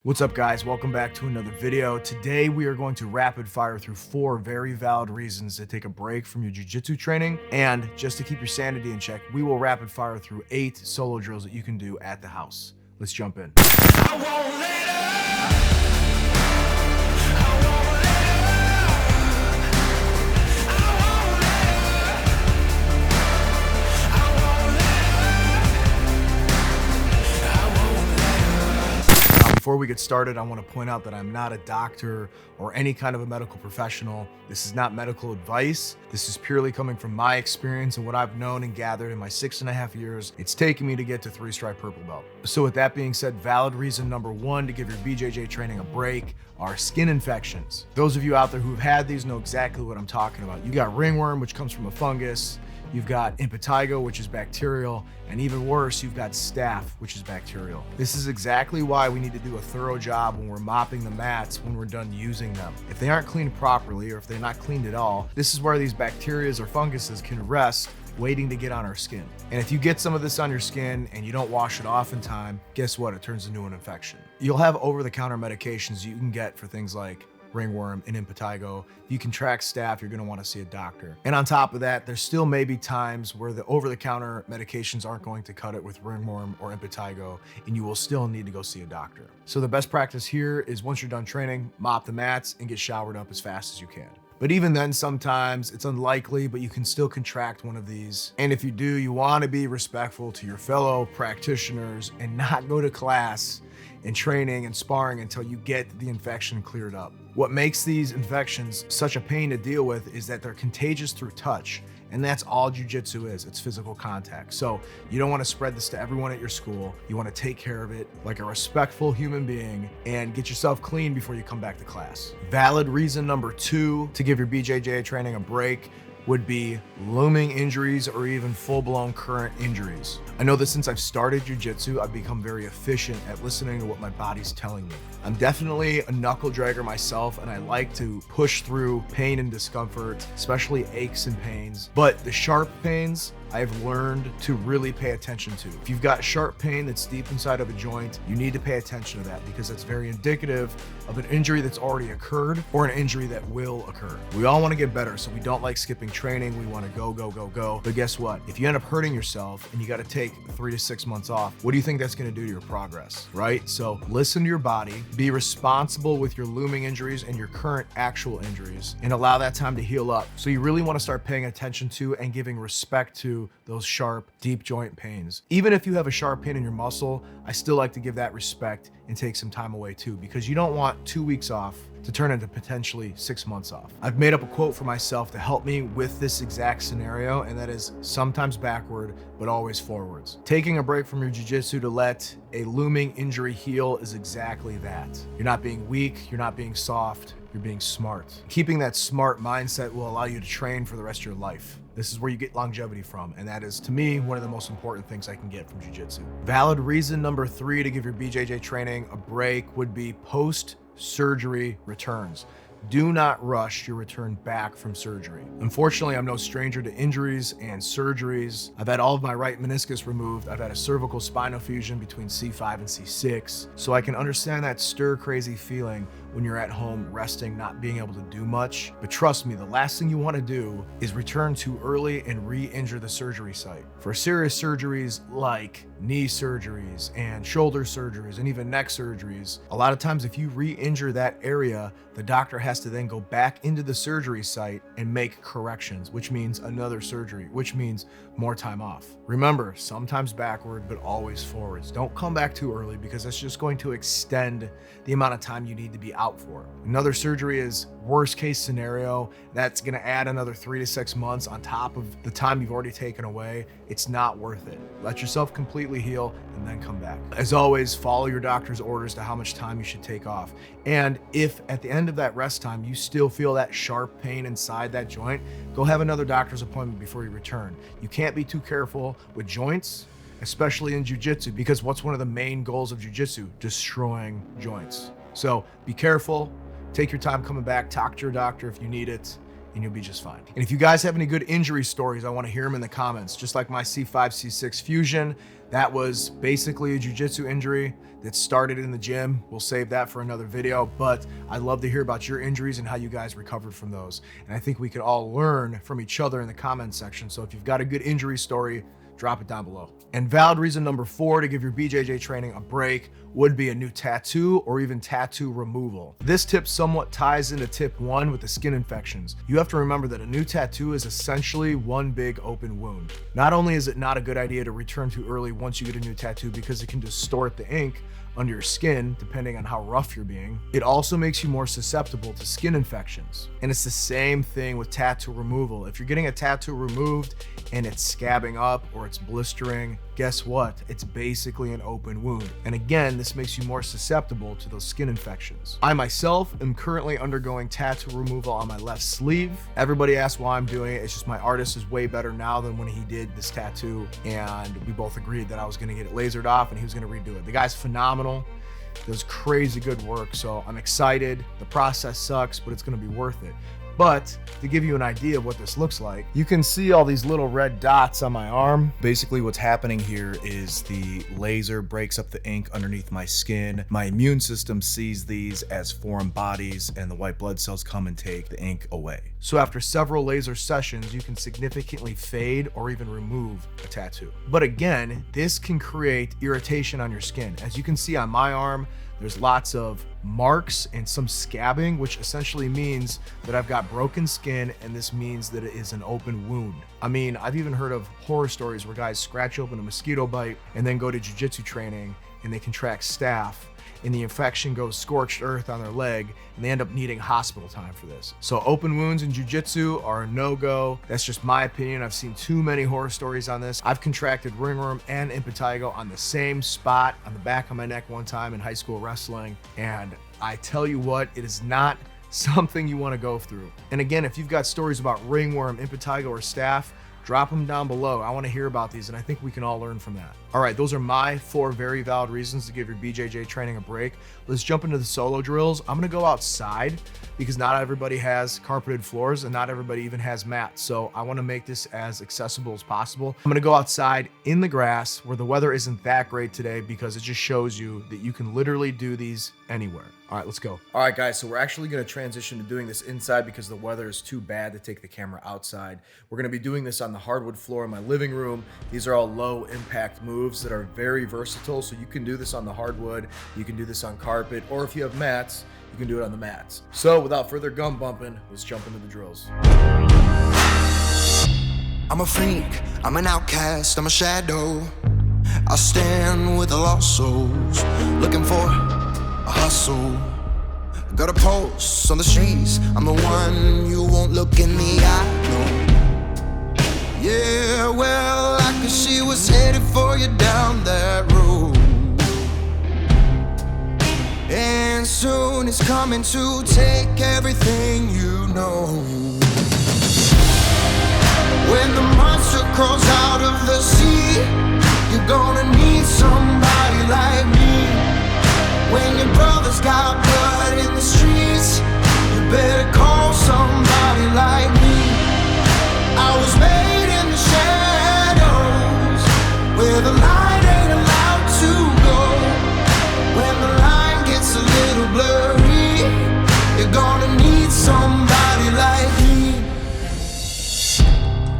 What's up, guys? Welcome back to another video. Today we are going to rapid fire through 4 very valid reasons to take a break from your jiu-jitsu training, and just to keep your sanity in check, we will rapid fire through 8 solo drills that you can do at the house. Let's jump in. Before we get started, I want to point out that I'm not a doctor or any kind of a medical professional. This is not medical advice. This is purely coming from my experience and what I've known and gathered in my 6.5 years it's taken me to get to 3-stripe purple belt. So with that being said, valid reason number 1 to give your BJJ training a break are skin infections. Those of you out there who've had these know exactly what I'm talking about. You got ringworm, which comes from a fungus. You've got impetigo, which is bacterial, and even worse, you've got staph, which is bacterial. This is exactly why we need to do a thorough job when we're mopping the mats when we're done using them. If they aren't cleaned properly, or if they're not cleaned at all, this is where these bacteria or funguses can rest, waiting to get on our skin. And if you get some of this on your skin and you don't wash it off in time, guess what? It turns into an infection. You'll have over-the-counter medications you can get for things like ringworm and impetigo. If you contract staph, you're going to want to see a doctor. And on top of that, there still may be times where the over-the-counter medications aren't going to cut it with ringworm or impetigo, and you will still need to go see a doctor. So the best practice here is once you're done training, mop the mats and get showered up as fast as you can. But even then, sometimes it's unlikely, but you can still contract one of these. And if you do, you want to be respectful to your fellow practitioners and not go to class and training and sparring until you get the infection cleared up. What makes these infections such a pain to deal with is that they're contagious through touch. And that's all jiu-jitsu is, it's physical contact. So you don't want to spread this to everyone at your school. You want to take care of it like a respectful human being and get yourself clean before you come back to class. Valid reason number 2 to give your BJJ training a break would be looming injuries or even full-blown current injuries. I know that since I've started jiu-jitsu, I've become very efficient at listening to what my body's telling me. I'm definitely a knuckle dragger myself, and I like to push through pain and discomfort, especially aches and pains. But the sharp pains, I've learned to really pay attention to. If you've got sharp pain that's deep inside of a joint, you need to pay attention to that because that's very indicative of an injury that's already occurred or an injury that will occur. We all want to get better, so we don't like skipping training. We want to go, go, go, go. But guess what? If you end up hurting yourself and you got to take 3 to 6 months off, what do you think that's going to do to your progress, right? So listen to your body, be responsible with your looming injuries and your current actual injuries, and allow that time to heal up. So you really want to start paying attention to and giving respect to those sharp, deep joint pains. Even if you have a sharp pain in your muscle, I still like to give that respect and take some time away too, because you don't want 2 weeks off to turn into potentially 6 months off. I've made up a quote for myself to help me with this exact scenario, and that is sometimes backward, but always forwards. Taking a break from your jiu-jitsu to let a looming injury heal is exactly that. You're not being weak, you're not being soft, you're being smart. Keeping that smart mindset will allow you to train for the rest of your life. This is where you get longevity from, and that is, to me, one of the most important things I can get from jiu-jitsu. Valid reason number 3 to give your BJJ training a break would be post-surgery returns. Do not rush your return back from surgery. Unfortunately, I'm no stranger to injuries and surgeries. I've had all of my right meniscus removed. I've had a cervical spinal fusion between C5 and C6. So I can understand that stir-crazy feeling when you're at home resting, not being able to do much. But trust me, the last thing you want to do is return too early and re-injure the surgery site. For serious surgeries like knee surgeries and shoulder surgeries and even neck surgeries, a lot of times if you re-injure that area, the doctor has to then go back into the surgery site and make corrections, which means another surgery, which means more time off. Remember, sometimes backward, but always forwards. Don't come back too early because that's just going to extend the amount of time you need to be out for. Another surgery is worst case scenario. That's going to add another 3 to 6 months on top of the time you've already taken away. It's not worth it. Let yourself completely heal and then come back. As always, follow your doctor's orders to how much time you should take off. And if at the end of that rest time you still feel that sharp pain inside that joint, go have another doctor's appointment before you return. You can't be too careful with joints, especially in jiu-jitsu, because what's one of the main goals of jiu-jitsu? Destroying joints. So be careful, take your time coming back, talk to your doctor if you need it, and you'll be just fine. And if you guys have any good injury stories, I want to hear them in the comments. Just like my C5, C6 fusion, that was basically a jiu-jitsu injury that started in the gym. We'll save that for another video, but I'd love to hear about your injuries and how you guys recovered from those. And I think we could all learn from each other in the comment section. So if you've got a good injury story, drop it down below. And valid reason number 4 to give your BJJ training a break would be a new tattoo or even tattoo removal. This tip somewhat ties into tip 1 with the skin infections. You have to remember that a new tattoo is essentially one big open wound. Not only is it not a good idea to return too early once you get a new tattoo because it can distort the ink under your skin, depending on how rough you're being, it also makes you more susceptible to skin infections. And it's the same thing with tattoo removal. If you're getting a tattoo removed and it's scabbing up or it's blistering, guess what? It's basically an open wound. And again, this makes you more susceptible to those skin infections. I myself am currently undergoing tattoo removal on my left sleeve. Everybody asks why I'm doing it. It's just my artist is way better now than when he did this tattoo. And we both agreed that I was gonna get it lasered off and he was gonna redo it. The guy's phenomenal. Does crazy good work. So I'm excited. The process sucks, but it's gonna be worth it. But to give you an idea of what this looks like, you can see all these little red dots on my arm. Basically what's happening here is the laser breaks up the ink underneath my skin. My immune system sees these as foreign bodies and the white blood cells come and take the ink away. So after several laser sessions, you can significantly fade or even remove a tattoo. But again, this can create irritation on your skin. As you can see on my arm, there's lots of marks and some scabbing, which essentially means that I've got broken skin, and this means that it is an open wound. I mean, I've even heard of horror stories where guys scratch open a mosquito bite and then go to jiu-jitsu training and they contract staph, and the infection goes scorched earth on their leg, and they end up needing hospital time for this. So open wounds in jiu-jitsu are a no-go. That's just my opinion. I've seen too many horror stories on this. I've contracted ringworm and impetigo on the same spot on the back of my neck one time in high school wrestling, and I tell you what, it is not something you want to go through. And again, if you've got stories about ringworm, impetigo, or staph, drop them down below. I want to hear about these, and I think we can all learn from that. All right, those are my 4 very valid reasons to give your BJJ training a break. Let's jump into the solo drills. I'm going to go outside because not everybody has carpeted floors and not everybody even has mats. So I want to make this as accessible as possible. I'm going to go outside in the grass where the weather isn't that great today because it just shows you that you can literally do these anywhere. All right, let's go. All right, guys, so we're actually going to transition to doing this inside because the weather is too bad to take the camera outside. We're going to be doing this on the hardwood floor in my living room. These are all low impact moves that are very versatile. So you can do this on the hardwood, you can do this on carpet, or if you have mats, you can do it on the mats. So without further gum bumping, let's jump into the drills. I'm a freak, I'm an outcast, I'm a shadow. I stand with the lost souls, looking for a hustle. Got a pulse on the streets, I'm the one you won't look in the eye, no. Yeah, well, I could see what's headed for you down that road. And soon it's coming to take everything you know. When the monster crawls out of the sea, you're gonna need somebody like me. When your brother's got blood in the streets, you better call somebody like me. I was made in the shadows, where the light ain't allowed to go. When the line gets a little blurry, you're gonna need somebody like me.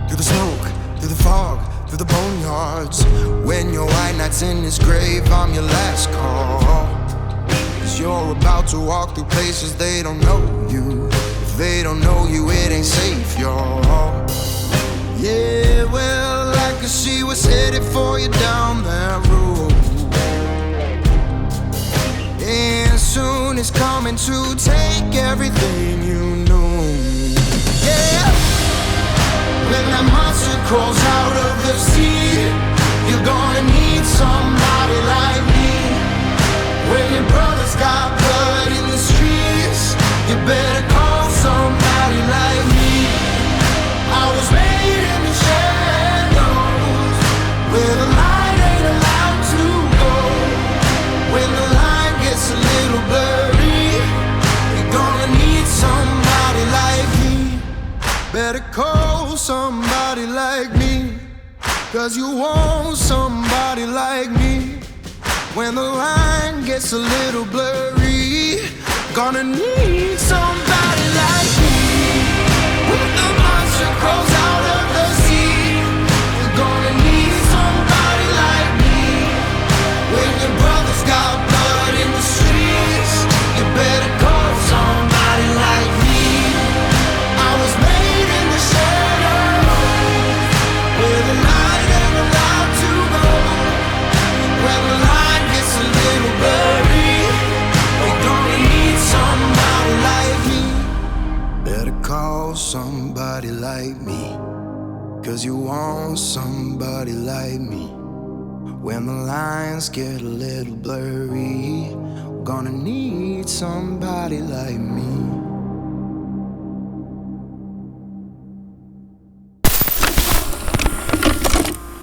Through the smoke, through the fog, through the boneyards. When your white knight's in his grave, I'm your last call. You're about to walk through places they don't know you. If they don't know you, it ain't safe, y'all. Yeah, well, I can see what's headed for you down that road. And soon it's coming to take everything you know. Yeah, when that monster crawls out of the sea, you're gonna need somebody like me. When your brother's got blood in the streets, you better call somebody like me. I was made in the shadows, where the light ain't allowed to go. When the line gets a little blurry, you're gonna need somebody like me. better call somebody like me, 'cause you want somebody like me. When the line gets a little blurry, gonna need somebody like me. When the monster crawls out of the sea, you're gonna need somebody like me. When your brother's got blood in the streets, you better call somebody like me. I was made in the shadows, where the light ain't allowed to go. When the line gets a little blurry, we're gonna need somebody like me. Better call somebody like me, 'cause you want somebody like me. When the lines get a little blurry, we're gonna need somebody like me.